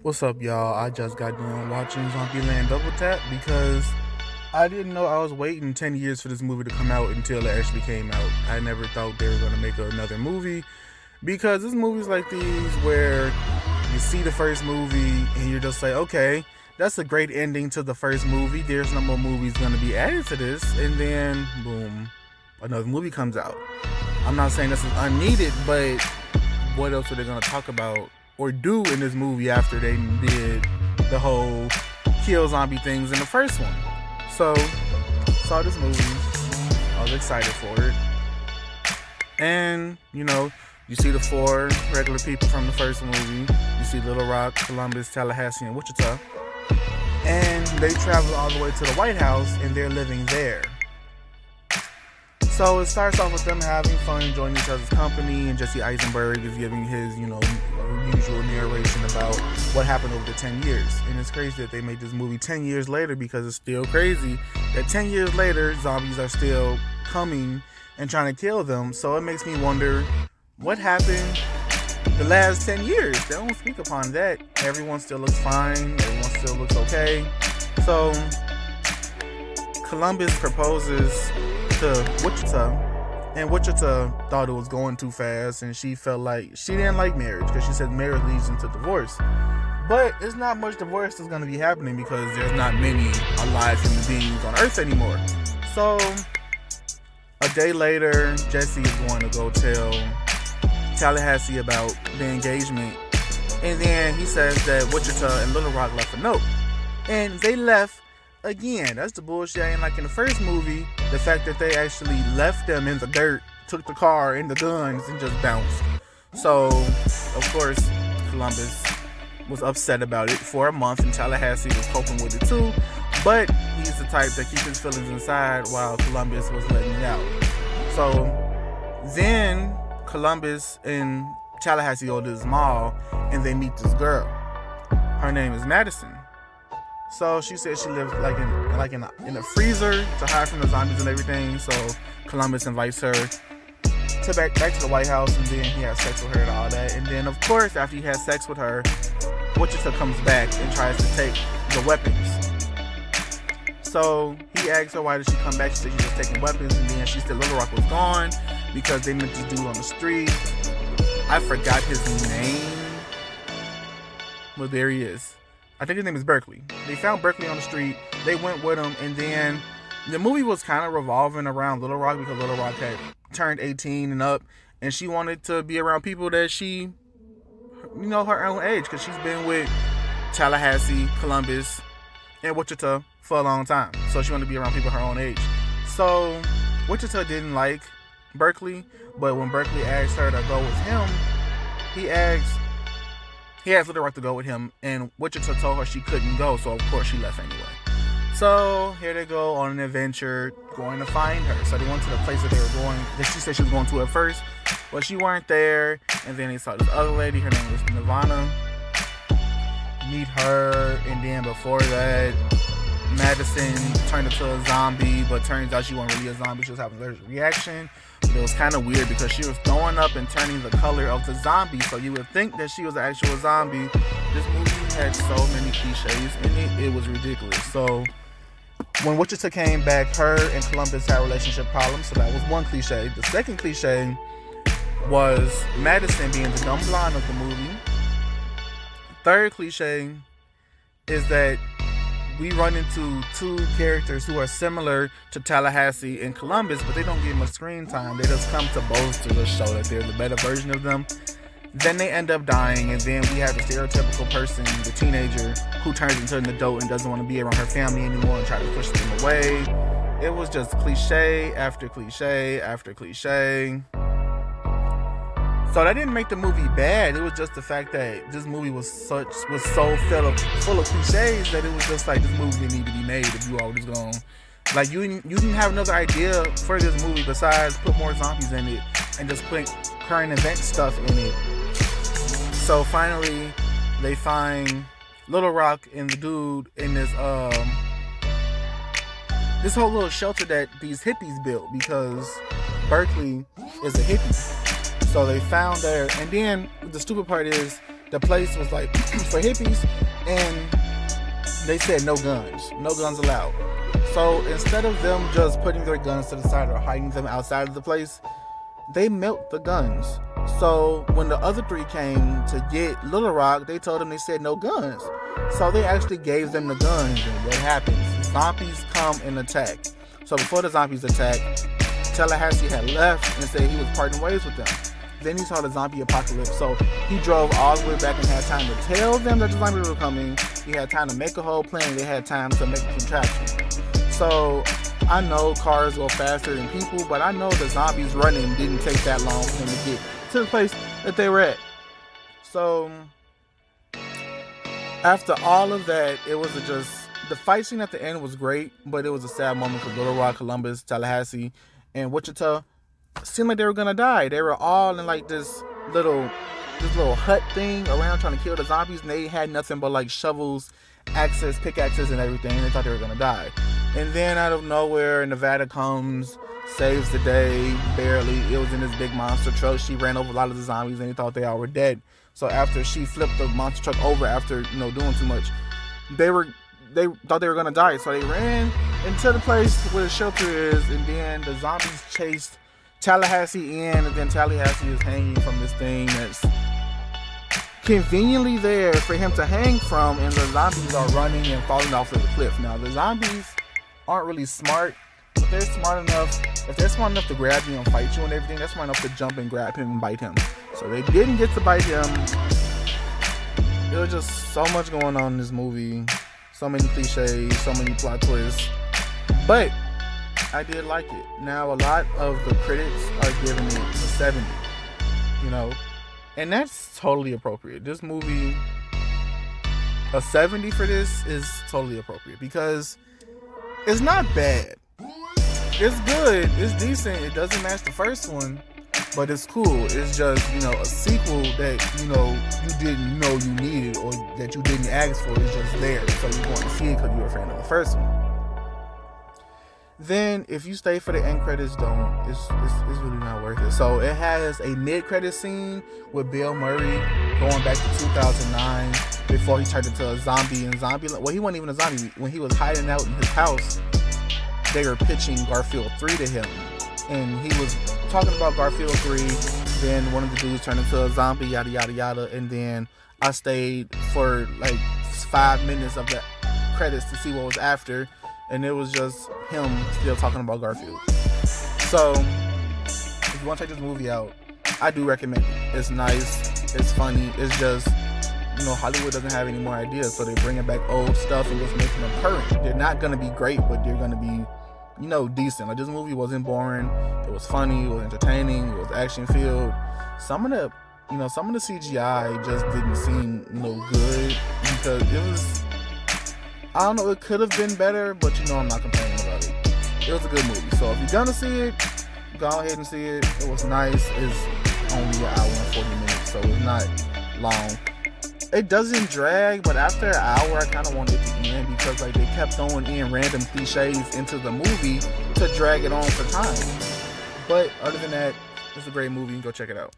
What's up, y'all? I just got done watching Zombieland Double Tap because I didn't know I was waiting 10 years for this movie to come out until it actually came out. I never thought they were going to make another movie because this movie's like these where you see the first movie and you're just like, okay, that's a great ending to the first movie. There's no more movies going to be added to this. And then, boom, another movie comes out. I'm not saying this is unneeded, but what else are they going to talk about or do in this movie after they did the whole kill zombie things in the first one? So, saw this movie. I was excited for it. And, you see the four regular people from the first movie. You see Little Rock, Columbus, Tallahassee, and Wichita. And they travel all the way to the White House and they're living there. So it starts off with them having fun, enjoying each other's company, and Jesse Eisenberg is giving his, usual narration about what happened over the 10 years. And it's crazy that they made this movie 10 years later because it's still crazy that 10 years later, zombies are still coming and trying to kill them. So it makes me wonder what happened the last 10 years. They don't speak upon that. Everyone still looks fine. Everyone still looks okay. So Columbus proposes to Wichita, and Wichita thought it was going too fast, and she felt like she didn't like marriage because she said marriage leads into divorce. But it's not much divorce that's going to be happening because there's not many alive human beings on Earth anymore. So a day later, Jesse is going to go tell Tallahassee about the engagement, and then he says that Wichita and Little Rock left a note, and they left. Again, that's the bullshit. And like in the first movie, the fact that they actually left them in the dirt, took the car and the guns, and just bounced. So, of course, Columbus was upset about it for a month, and Tallahassee was coping with it too. But he's the type that keeps his feelings inside while Columbus was letting it out. So then Columbus and Tallahassee go to this mall, and they meet this girl. Her name is Madison. So she said she lived in a freezer to hide from the zombies and everything. So Columbus invites her to back to the White House, and then he has sex with her and all that. And then, of course, after he has sex with her, Wichita comes back and tries to take the weapons. So he asks her why did she come back. She said she was taking weapons, and then she said Little Rock was gone because they met this dude on the street. I forgot his name, but there he is. I think his name is Berkeley. They found Berkeley on the street. They went with him, and then the movie was kind of revolving around Little Rock because Little Rock had turned 18 and up, and she wanted to be around people that she, her own age, because she's been with Tallahassee, Columbus, and Wichita for a long time. So she wanted to be around people her own age. So Wichita didn't like Berkeley, but when Berkeley asked her to go with him, he asked Little Rock to go with him, and Wichita told her she couldn't go, so of course she left anyway. So here they go on an adventure, going to find her. So they went to the place that they were going, that she said she was going to at first, but she weren't there. And then they saw this other lady, her name was Nirvana. Meet her, and then before that, Madison turned into a zombie, but turns out she wasn't really a zombie. She was having an allergic reaction. But it was kind of weird because she was throwing up and turning the color of the zombie, so you would think that she was an actual zombie. This movie had so many cliches in it, it was ridiculous. So when Wichita came back, her and Columbus had relationship problems, so that was one cliche. The second cliche was Madison being the dumb blonde of the movie. Third cliche is that we run into two characters who are similar to Tallahassee and Columbus, but they don't get much screen time. They just come to boast to just show that they're the better version of them. Then they end up dying, and then we have the stereotypical person, the teenager, who turns into an adult and doesn't want to be around her family anymore and try to push them away. It was just cliche after cliche after cliche. So that didn't make the movie bad. It was just the fact that this movie was so full of cliches that it was just like this movie didn't need to be made if you all was going. Like you didn't have another idea for this movie besides put more zombies in it and just put current event stuff in it. So finally, they find Little Rock and the dude in this whole little shelter that these hippies built because Berkeley is a hippie. So they found there, and then the stupid part is the place was like for hippies, and they said no guns allowed. So instead of them just putting their guns to the side or hiding them outside of the place, they milked the guns. So when the other three came to get Little Rock, they told them, they said no guns. So they actually gave them the guns, and what happens? Zombies come and attack. So before the zombies attacked, Tallahassee had left and said he was parting ways with them. Then he saw the zombie apocalypse, so he drove all the way back and had time to tell them that the zombies were coming. He had time to make a whole plan. They had time to make a contraption. So I know cars go faster than people, but I know the zombies running didn't take that long for them to get to the place that they were at. So after all of that, it was just, the fight scene at the end was great, but it was a sad moment for Little Rock, Columbus, Tallahassee, and Wichita. Seemed like they were gonna die. They were all in like this little hut thing around trying to kill the zombies, and they had nothing but like shovels, axes, pickaxes, and everything. And they thought they were gonna die. And then out of nowhere, Nevada comes, saves the day, barely. It was in this big monster truck. She ran over a lot of the zombies, and they thought they all were dead. So after she flipped the monster truck over, after doing too much, they thought they were gonna die. So they ran into the place where the shelter is, and then the zombies chased Tallahassee in, and then Tallahassee is hanging from this thing that's conveniently there for him to hang from, and the zombies are running and falling off of the cliff. Now the zombies aren't really smart, but they're smart enough. If they're smart enough to grab you and fight you and everything, they're smart enough to jump and grab him and bite him. So they didn't get to bite him. There was just so much going on in this movie, so many cliches, so many plot twists, but I did like it. Now, a lot of the critics are giving it a 70, and that's totally appropriate. This movie, a 70 for this is totally appropriate because it's not bad. It's good. It's decent. It doesn't match the first one, but it's cool. It's just, a sequel that, you didn't know you needed or that you didn't ask for. It's just there. So you want to see it because you were a fan of the first one. Then if you stay for the end credits, don't. It's really not worth it. So it has a mid-credit scene with Bill Murray going back to 2009 before he turned into a zombie in Zombieland. Well, he wasn't even a zombie. When he was hiding out in his house, they were pitching Garfield 3 to him. And he was talking about Garfield 3. Then one of the dudes turned into a zombie, yada, yada, yada. And then I stayed for like 5 minutes of the credits to see what was after. And it was just him still talking about Garfield. So, if you want to check this movie out, I do recommend it. It's nice. It's funny. It's just, Hollywood doesn't have any more ideas. So, they're bringing back old stuff and just making them current. They're not going to be great, but they're going to be, decent. Like, this movie wasn't boring. It was funny. It was entertaining. It was action-filled. Some of the CGI just didn't seem, good. Because it was... I don't know, it could have been better, but I'm not complaining about it. It was a good movie. So if you're gonna see it, go ahead and see it. It was nice. It's only an hour and 40 minutes, so it's not long. It doesn't drag, but after an hour, I kind of wanted it to end because they kept throwing in random cliches into the movie to drag it on for time. But other than that, it's a great movie. Go check it out.